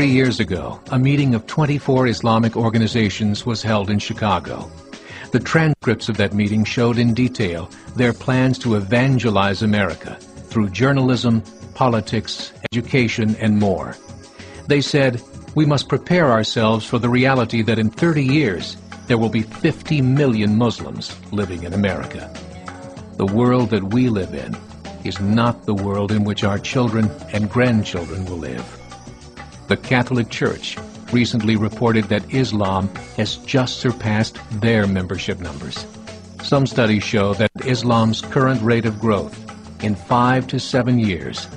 3 years ago, a meeting of 24 Islamic organizations was held in Chicago. The transcripts of that meeting showed in detail their plans to evangelize America through journalism, politics, education, and more. They said, we must prepare ourselves for the reality that in 30 years, there will be 50 million Muslims living in America. The world that we live in is not the world in which our children and grandchildren will live. The Catholic Church recently reported that Islam has just surpassed their membership numbers. Some studies show that Islam's current rate of growth, in 5 to 7 years,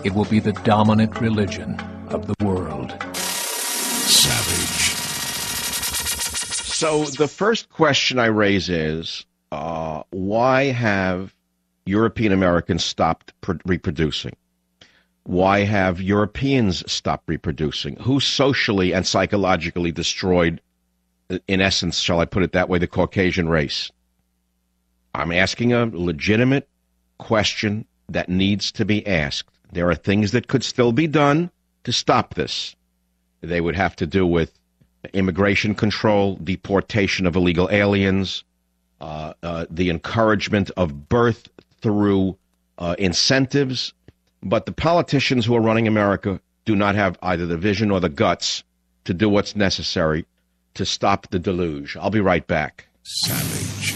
it will be the dominant religion of the world. Savage. So the first question I raise is, why have European Americans stopped reproducing? Why have Europeans stopped reproducing? Who socially and psychologically destroyed, in essence, shall I put it that way, the Caucasian race? I'm asking a legitimate question that needs to be asked. There are things that could still be done to stop this. They would have to do with immigration control, deportation of illegal aliens, the encouragement of birth through incentives. But the politicians who are running America do not have either the vision or the guts to do what's necessary to stop the deluge. I'll be right back. Savage.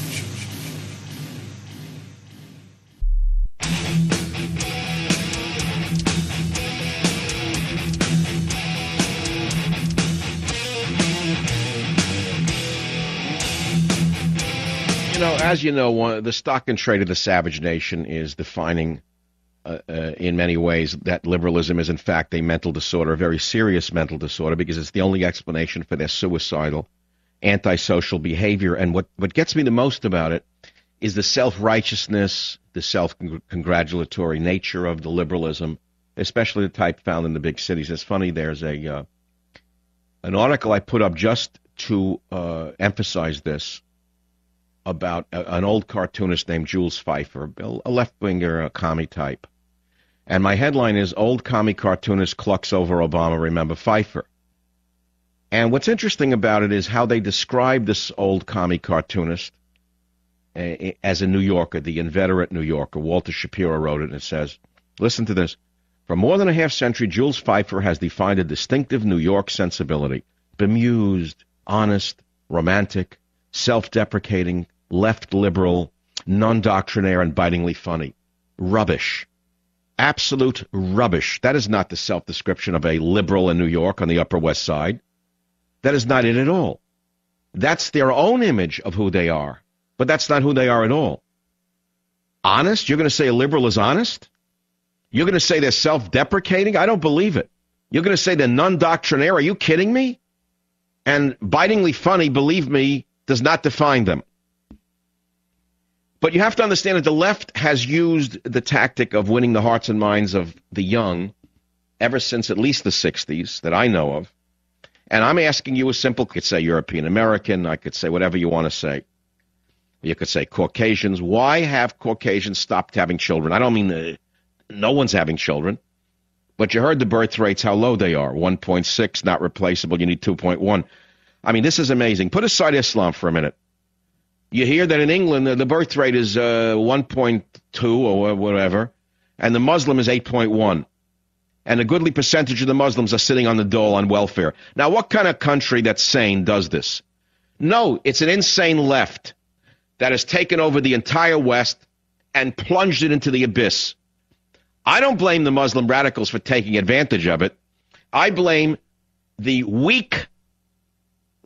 As you know, the stock and trade of the savage nation is defining in many ways that liberalism is in fact a mental disorder, a very serious mental disorder, because it's the only explanation for their suicidal, antisocial behavior. And what gets me the most about it is the self-righteousness, the self-congratulatory nature of the liberalism, especially the type found in the big cities. It's funny, there's an article I put up just to emphasize this about an old cartoonist named Jules Pfeiffer, a left-winger, a commie type. And my headline is, Old Commie Cartoonist Clucks Over Obama, Remember Pfeiffer. And what's interesting about it is how they describe this old commie cartoonist as a New Yorker, the inveterate New Yorker. Walter Shapiro wrote it, and it says, listen to this. For more than a half-century, Jules Pfeiffer has defined a distinctive New York sensibility. Bemused, honest, romantic, self-deprecating, left-liberal, non-doctrinaire, and bitingly funny. Rubbish. Absolute rubbish. That is not the self-description of a liberal in New York on the Upper West Side. That is not it at all. That's their own image of who they are, but that's not who they are at all. Honest? You're going to say a liberal is honest? You're going to say they're self-deprecating? I don't believe it. You're going to say they're non-doctrinaire? Are you kidding me? And bitingly funny, believe me, does not define them. But you have to understand that the left has used the tactic of winning the hearts and minds of the young ever since at least the 60s that I know of. And I'm asking you a simple, I could say European American, I could say whatever you want to say. You could say Caucasians. Why have Caucasians stopped having children? I don't mean no one's having children. But you heard the birth rates, how low they are. 1.6, not replaceable. You need 2.1. I mean, this is amazing. Put aside Islam for a minute. You hear that in England, the birth rate is 1.2 or whatever, and the Muslim is 8.1. And a goodly percentage of the Muslims are sitting on the dole on welfare. Now, what kind of country that's sane does this? No, it's an insane left that has taken over the entire West and plunged it into the abyss. I don't blame the Muslim radicals for taking advantage of it. I blame the weak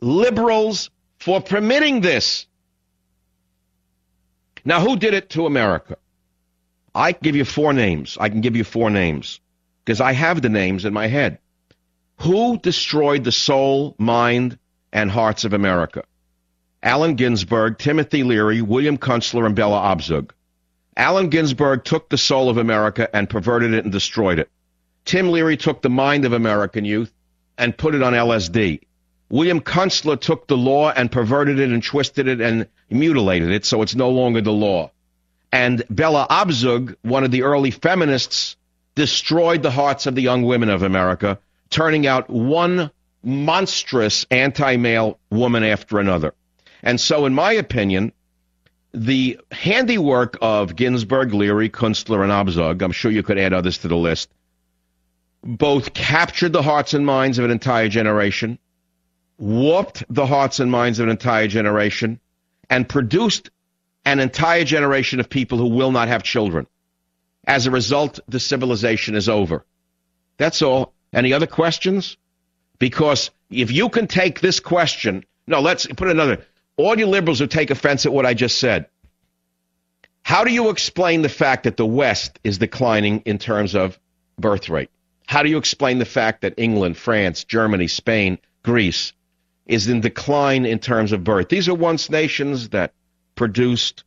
liberals for permitting this. Now, who did it to America? I can give you four names. Because I have the names in my head. Who destroyed the soul, mind, and hearts of America? Allen Ginsberg, Timothy Leary, William Kunstler, and Bella Abzug. Allen Ginsberg took the soul of America and perverted it and destroyed it. Tim Leary took the mind of American youth and put it on LSD. William Kunstler took the law and perverted it and twisted it and mutilated it so it's no longer the law. And Bella Abzug, one of the early feminists, destroyed the hearts of the young women of America, turning out one monstrous anti-male woman after another. And so, in my opinion, the handiwork of Ginsburg, Leary, Kunstler, and Abzug, I'm sure you could add others to the list, both captured the hearts and minds of an entire generation, warped the hearts and minds of an entire generation, and produced an entire generation of people who will not have children. As a result, the civilization is over. That's all. Any other questions? Because if you can take this question, no, let's put another. All you liberals who take offense at what I just said, how do you explain the fact that the West is declining in terms of birth rate? How do you explain the fact that England, France, Germany, Spain, Greece is in decline in terms of birth? These are once nations that produced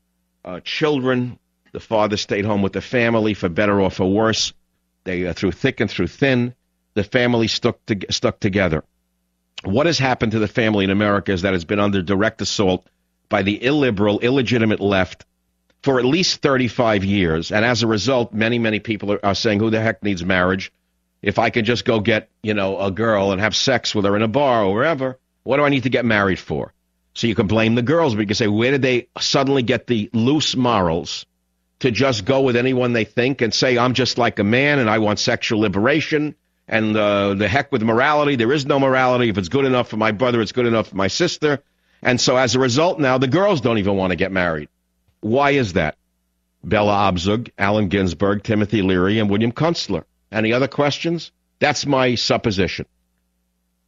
children. The father stayed home with the family, for better or for worse. They through thick and through thin, the family stuck together. What has happened to the family in America is that it's been under direct assault by the illiberal, illegitimate left for at least 35 years. And as a result, many, many people are saying, who the heck needs marriage? If I could just go get, a girl and have sex with her in a bar or wherever, what do I need to get married for? So you can blame the girls, but you can say, where did they suddenly get the loose morals to just go with anyone they think and say, I'm just like a man and I want sexual liberation? And the heck with morality. There is no morality. If it's good enough for my brother, it's good enough for my sister. And so as a result, now the girls don't even want to get married. Why is that? Bella Abzug, Allen Ginsberg, Timothy Leary, and William Kunstler. Any other questions? That's my supposition.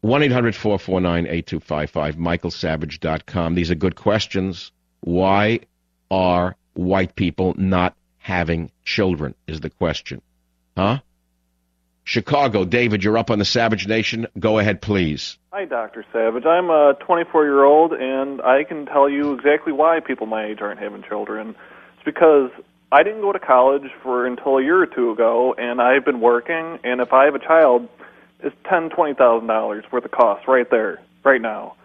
1-800-449-8255, michaelsavage.com. These are good questions. Why are white people not having children is the question. Huh? Chicago, David, you're up on the Savage Nation. Go ahead, please. Hi, Dr. Savage. I'm a 24-year-old, and I can tell you exactly why people my age aren't having children. It's because I didn't go to college until a year or two ago, and I've been working, and if I have a child, it's $10,000, $20,000 worth of cost right there, right now.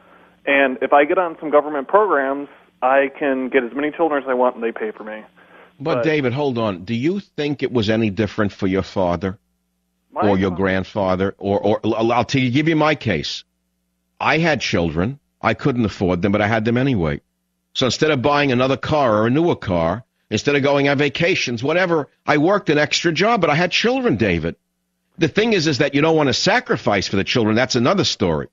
And if I get on some government programs, I can get as many children as I want, and they pay for me. But David, hold on. Do you think it was any different for your father? Or your grandfather, or I'll give you my case. I had children. I couldn't afford them, but I had them anyway. So instead of buying another car or a newer car, instead of going on vacations, whatever, I worked an extra job, but I had children, David. The thing is that you don't want to sacrifice for the children. That's another story.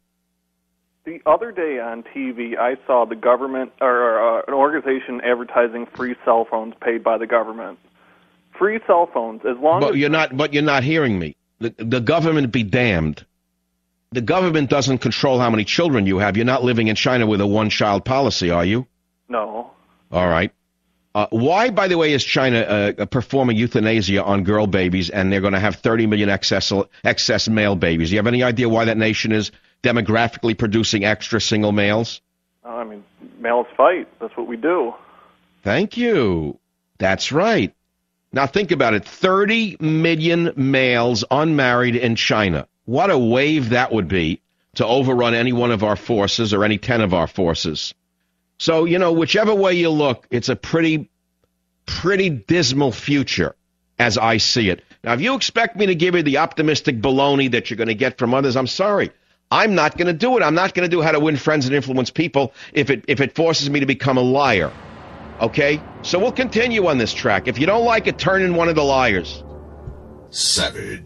The other day on TV, I saw the government or an organization advertising free cell phones paid by the government. Free cell phones, as long as you're not hearing me. The government be damned. The government doesn't control how many children you have. You're not living in China with a one-child policy, are you? No. All right. Why, by the way, is China performing euthanasia on girl babies, and they're going to have 30 million excess male babies? Do you have any idea why that nation is demographically producing extra single males? I mean, males fight. That's what we do. Thank you. That's right. Now think about it, 30 million males unmarried in China. What a wave that would be to overrun any one of our forces or any 10 of our forces. So, whichever way you look, it's a pretty dismal future as I see it. Now, if you expect me to give you the optimistic baloney that you're going to get from others, I'm sorry. I'm not going to do it. I'm not going to do How to Win Friends and Influence People if it forces me to become a liar. Okay? So we'll continue on this track. If you don't like it, turn in one of the liars. Savage.